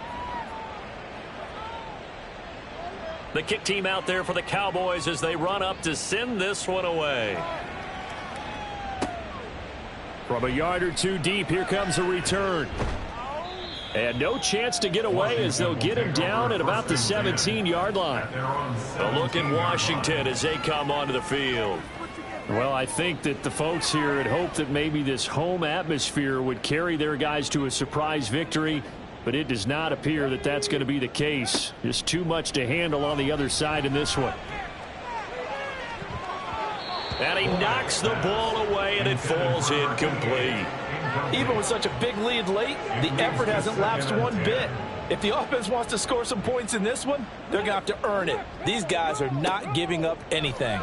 The kick team out there for the Cowboys as they run up to send this one away. From a yard or 2 deep, here comes a return. And no chance to get away as they'll get him down at about the 17-yard line. A look in Washington as they come onto the field. Well, I think that the folks here had hoped that maybe this home atmosphere would carry their guys to a surprise victory, but it does not appear that that's going to be the case. Just too much to handle on the other side in this one. And he knocks the ball away, and it falls incomplete. Even with such a big lead late, the effort hasn't lapsed one bit. If the offense wants to score some points in this one, they're going to have to earn it. These guys are not giving up anything.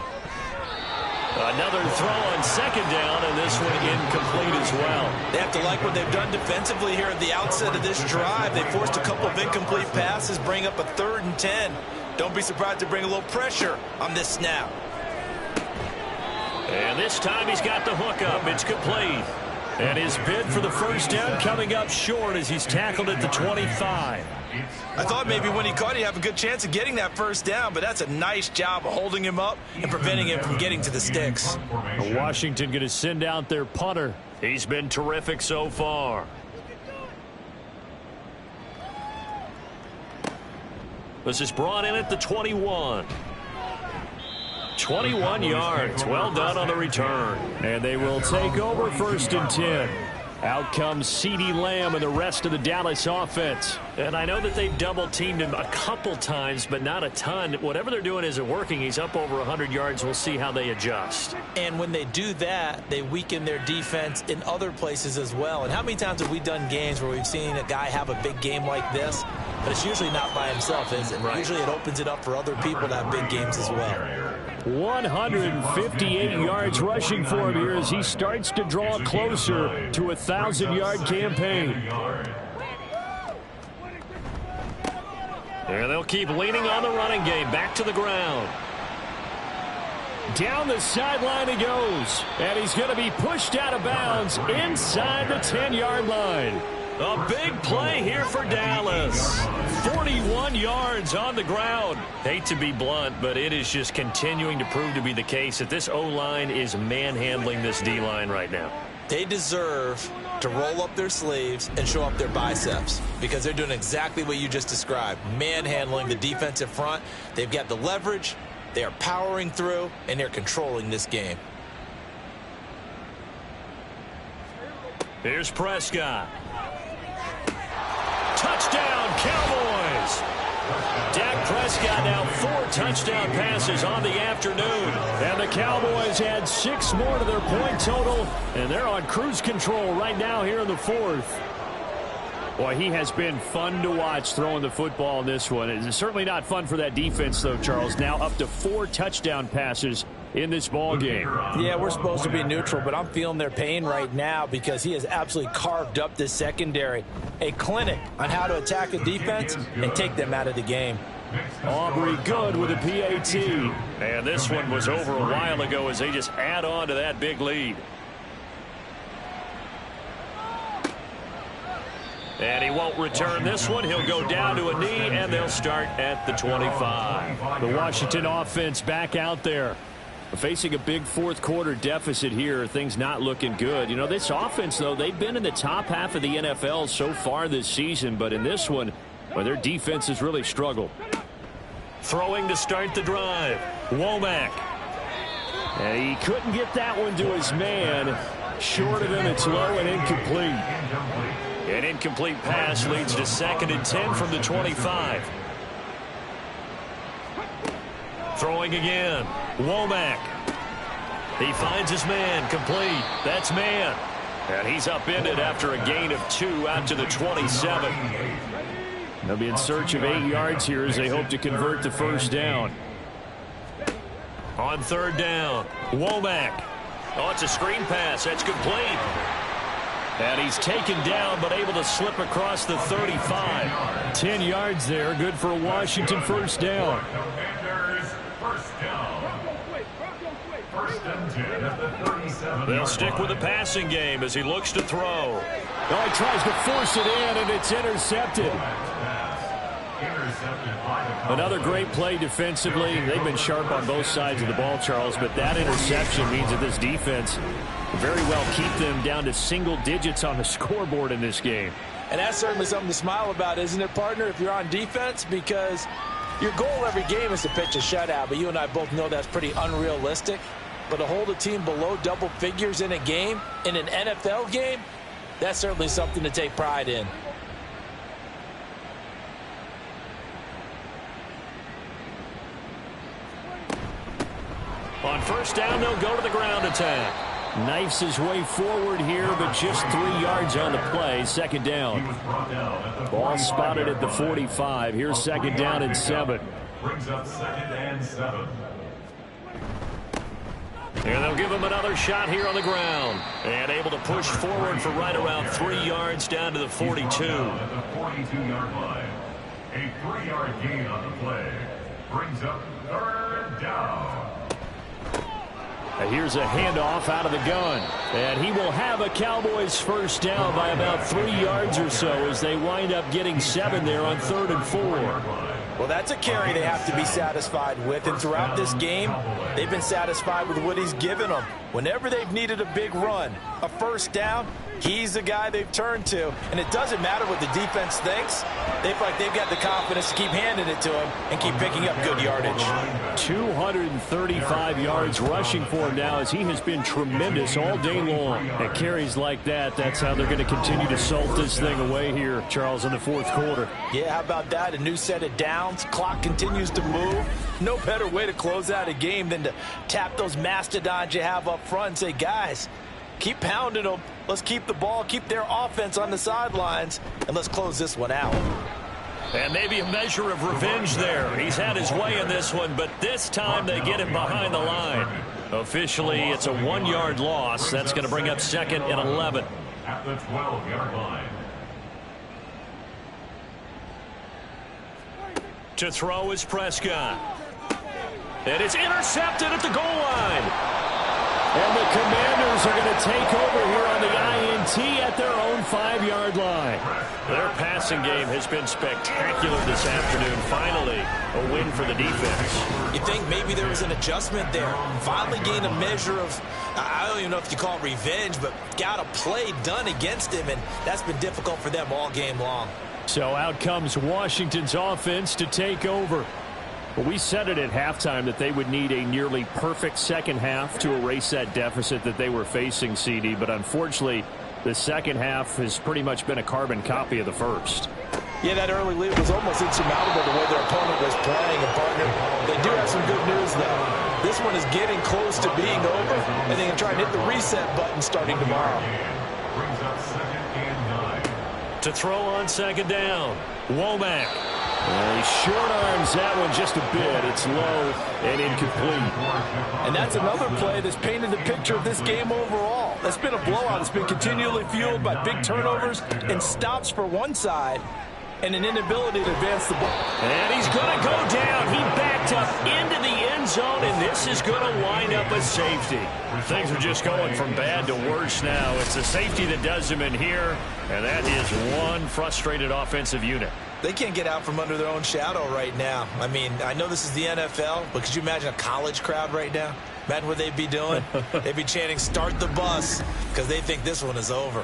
Another throw on 2nd down, and this one incomplete as well. They have to like what they've done defensively here at the outset of this drive. They forced a couple of incomplete passes, bring up a 3rd and 10. Don't be surprised to bring a little pressure on this snap. And this time he's got the hook up. It's complete. And his bid for the 1st down coming up short as he's tackled at the 25. I thought maybe when he caught, he'd have a good chance of getting that 1st down, but that's a nice job of holding him up and preventing him from getting to the sticks. Washington going to send out their punter. He's been terrific so far. This is brought in at the 21. 21 yards. Well done on the return. And they will take over 1st and 10. Out comes CeeDee Lamb and the rest of the Dallas offense. And I know that they've double-teamed him a couple times, but not a ton. Whatever they're doing isn't working. He's up over 100 yards. We'll see how they adjust. And when they do that, they weaken their defense in other places as well. And how many times have we done games where we've seen a guy have a big game like this, but it's usually not by himself, is it? Right. Usually it opens it up for other people to have big games as well. 158 yards rushing for him here as he starts to draw closer to a 1,000-yard campaign. And they'll keep leaning on the running game. Back to the ground. Down the sideline he goes. And he's going to be pushed out of bounds inside the 10-yard line. A big play here for Dallas. 41 yards on the ground. Hate to be blunt, but it is just continuing to prove to be the case that this O-line is manhandling this D-line right now. They deserve to roll up their sleeves and show up their biceps because they're doing exactly what you just described, manhandling the defensive front. They've got the leverage, they are powering through, and they're controlling this game. Here's Prescott. Touchdown, Cowboys! Dak Prescott now 4 touchdown passes on the afternoon. And the Cowboys add 6 more to their point total, and they're on cruise control right now here in the 4th. Boy, he has been fun to watch throwing the football in this one. It's certainly not fun for that defense, though, Charles. Now up to 4 touchdown passes in this ball game. Yeah, we're supposed to be neutral, but I'm feeling their pain right now because he has absolutely carved up this secondary. A clinic on how to attack a defense and take them out of the game. Aubrey good with a PAT. And this one was over a while ago as they just add on to that big lead. And he won't return this one. He'll go down to a knee, and they'll start at the 25. The Washington offense back out there. Facing a big fourth quarter deficit here, things not looking good. You know, this offense, though, they've been in the top half of the NFL so far this season, but in this one, well, their defense has really struggled. Throwing to start the drive, Womack. And he couldn't get that one to his man. Short of him, it's low and incomplete. An incomplete pass leads to 2nd and 10 from the 25. Throwing again. Womack. He finds his man. Complete. That's man. And he's upended after a gain of 2 out to the 27. They'll be in search of 8 yards here as they hope to convert the first down. On 3rd down, Womack. Oh, it's a screen pass. That's complete. And he's taken down but able to slip across the 35. 10 yards there. Good for a Washington first down. They'll stick with the passing game as he looks to throw. Oh, he tries to force it in, and it's intercepted. Another great play defensively. They've been sharp on both sides of the ball, Charles, but that interception means that this defense very well keep them down to single digits on the scoreboard in this game. And that's certainly something to smile about, isn't it, partner, if you're on defense? Because your goal every game is to pitch a shutout, but you and I both know that's pretty unrealistic. But to hold a team below double figures in a game, in an NFL game, that's certainly something to take pride in. On first down, they'll go to the ground attack. Knifes his way forward here, but just 3 yards on the play. 2nd down. Ball spotted at the 45. Here's 2nd down and 7. Brings up 2nd and 7. And they'll give him another shot here on the ground. And able to push forward for right around 3 yards down to the 42. At the 42-yard line. A 3-yard gain on the play. Brings up 3rd down. And here's a handoff out of the gun. And he will have a Cowboys first down by about 3 yards or so as they wind up getting 7 there on 3rd and 4. Well, that's a carry they have to be satisfied with. And throughout this game, they've been satisfied with what he's given them. Whenever they've needed a big run, a first down, He's the guy they've turned to, and it doesn't matter what the defense thinks. They feel like they've got the confidence to keep handing it to him and keep picking up good yardage. 235 yards rushing for him now, as he has been tremendous all day long. At carries like that, that's how they're going to continue to salt this thing away here, Charles, in the fourth quarter. Yeah, how about that? A new set of downs. Clock continues to move. No better way to close out a game than to tap those mastodons you have up front and say, guys, keep pounding them. Let's keep the ball, keep their offense on the sidelines, and let's close this one out. And maybe a measure of revenge there. He's had his way in this one, but this time they get him behind the line. Officially, it's a 1-yard loss. That's going to bring up 2nd and 11. At the 12-yard line. To throw is Prescott. And it's intercepted at the goal line. And the Commanders are going to take over here on the INT at their own 5-yard line. Their passing game has been spectacular this afternoon. Finally, a win for the defense. You think maybe there was an adjustment there. Finally gained a measure of, I don't even know if you call it revenge, but got a play done against him, and that's been difficult for them all game long. So out comes Washington's offense to take over. Well, we said it at halftime that they would need a nearly perfect second half to erase that deficit that they were facing, CD. But unfortunately, the second half has pretty much been a carbon copy of the first. Yeah, that early lead was almost insurmountable the way their opponent was playing. And, partner, they do have some good news, though. This one is getting close to being over, and they can try and hit the reset button starting tomorrow. Brings up 2nd and 9. To throw on 2nd down, Womack. He short arms that one just a bit. It's low and incomplete. And that's another play that's painted the picture of this game overall. That's been a blowout. It's been continually fueled by big turnovers and stops for one side and an inability to advance the ball. And he's going to go down. He backed up into the end zone, and this is going to wind up a safety. Things are just going from bad to worse now. It's a safety that does them in here, and that is one frustrated offensive unit. They can't get out from under their own shadow right now. I mean, I know this is the NFL, but could you imagine a college crowd right now? Imagine what they'd be doing. They'd be chanting, "Start the bus," because they think this one is over.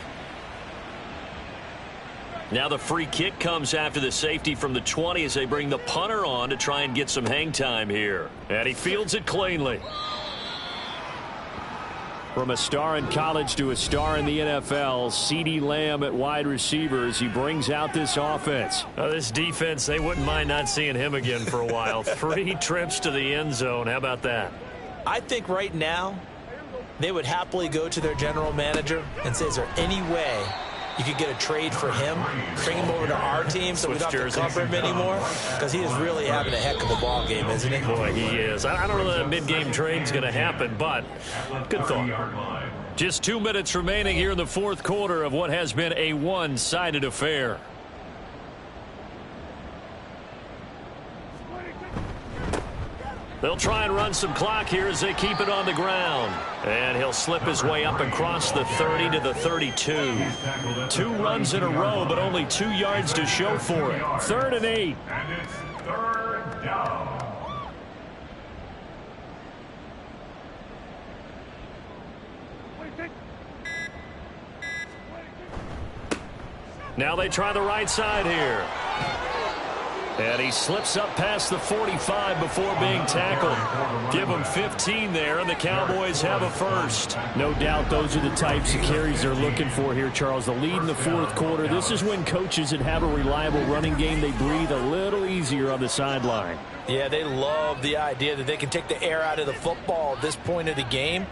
Now the free kick comes after the safety from the 20 as they bring the punter on to try and get some hang time here. And he fields it cleanly. From a star in college to a star in the NFL, CeeDee Lamb at wide receivers. He brings out this offense. This defense, they wouldn't mind not seeing him again for a while. 3 trips to the end zone. How about that? I think right now they would happily go to their general manager and say, is there any way you could get a trade for him, bring him over to our team so we don't have to cover him anymore? Because he is really having a heck of a ball game, isn't he? Boy, he is. I don't know that a mid-game trade's going to happen, but good thought. Just 2 minutes remaining here in the fourth quarter of what has been a one-sided affair. They'll try and run some clock here as they keep it on the ground. And he'll slip his way up across the 30 to the 32. 2 runs in a row, but only 2 yards to show for it. 3rd and 8. And it's 3rd down. Now they try the right side here. And he slips up past the 45 before being tackled. Give him 15 there, and the Cowboys have a first. No doubt those are the types of carries they're looking for here, Charles. The lead in the fourth quarter. This is when coaches that have a reliable running game, they breathe a little easier on the sideline. Yeah, they love the idea that they can take the air out of the football at this point of the game.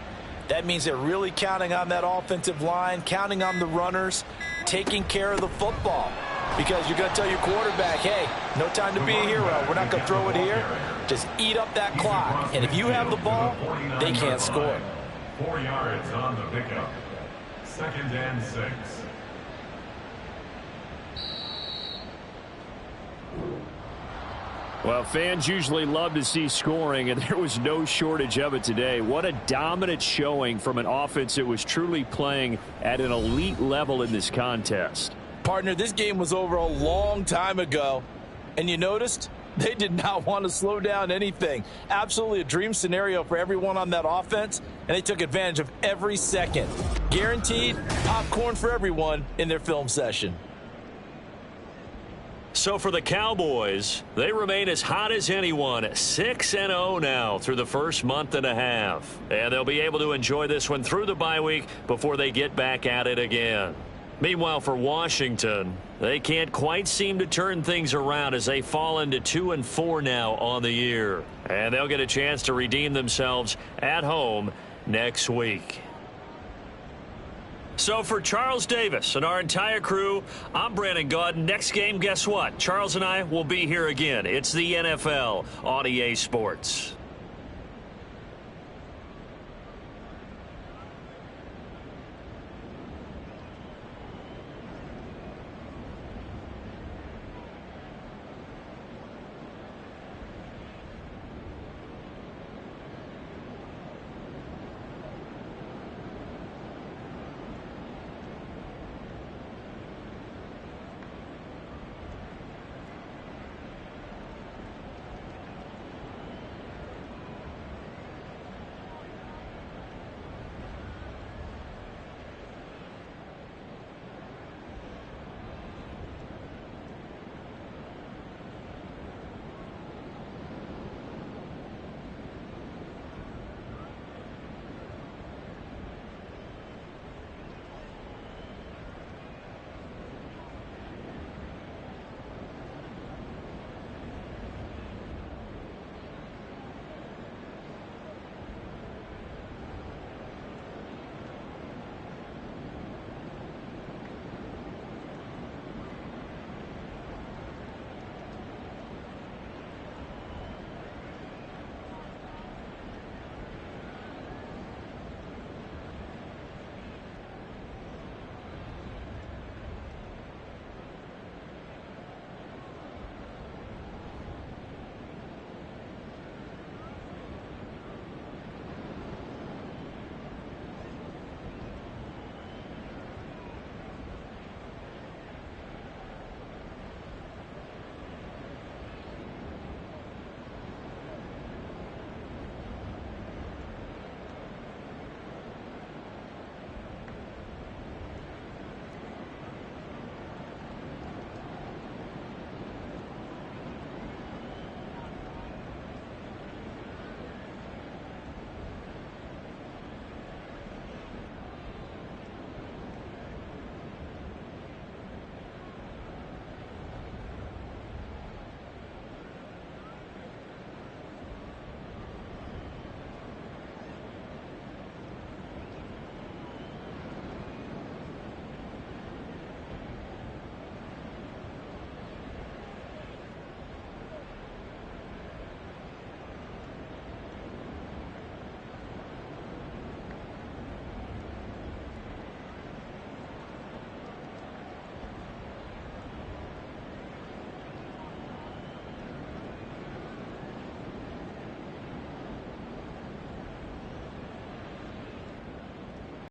That means they're really counting on that offensive line, counting on the runners, taking care of the football. Because you're going to tell your quarterback, hey, no time to be a hero. We're not going to throw it here. Just eat up that clock. And if you have the ball, they can't score. 4 yards on the pickup. 2nd and 6. Well, fans usually love to see scoring, and there was no shortage of it today. What a dominant showing from an offense that was truly playing at an elite level in this contest. Partner, this game was over a long time ago, and you noticed they did not want to slow down anything. Absolutely a dream scenario for everyone on that offense, and they took advantage of every second. Guaranteed popcorn for everyone in their film session. So for the Cowboys, they remain as hot as anyone, 6-0 now through the first month and a half. And they'll be able to enjoy this one through the bye week before they get back at it again. Meanwhile, for Washington, they can't quite seem to turn things around as they fall into 2-4 now on the year. And they'll get a chance to redeem themselves at home next week. So for Charles Davis and our entire crew, I'm Brandon Gaudin. Next game, guess what? Charles and I will be here again. It's the NFL on EA Sports.